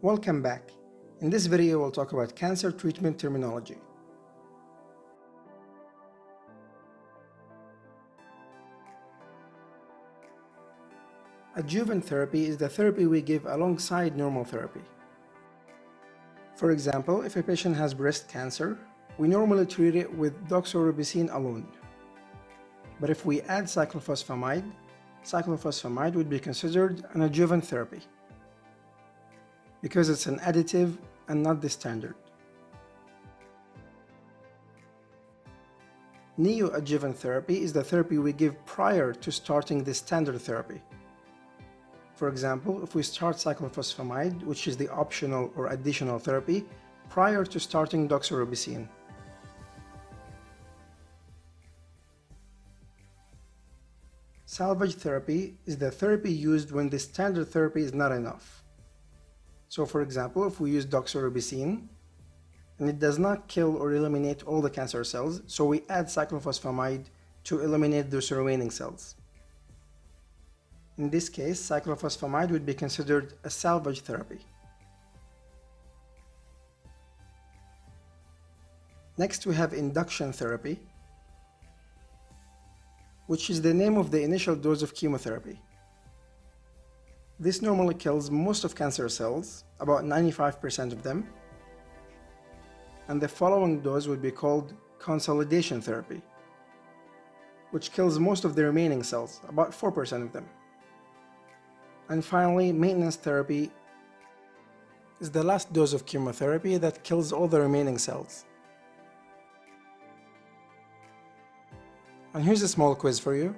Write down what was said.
Welcome back. In this video, we'll talk about cancer treatment terminology. Adjuvant therapy is the therapy we give alongside normal therapy. For example, if a patient has breast cancer, we normally treat it with doxorubicin alone. But if we add cyclophosphamide would be considered an adjuvant therapy, because it's an additive and not the standard. Neoadjuvant therapy is the therapy we give prior to starting the standard therapy. For example, if we start cyclophosphamide, which is the optional or additional therapy, prior to starting doxorubicin. Salvage therapy is the therapy used when the standard therapy is not enough. So for example, if we use doxorubicin and it does not kill or eliminate all the cancer cells, so we add cyclophosphamide to eliminate those remaining cells. In this case, cyclophosphamide would be considered a salvage therapy. Next, we have induction therapy, which is the name of the initial dose of chemotherapy. This normally kills most of cancer cells, about 95% of them, and the following dose would be called consolidation therapy, which kills most of the remaining cells, about 4% of them. And finally, maintenance therapy is the last dose of chemotherapy that kills all the remaining cells. And here's a small quiz for you.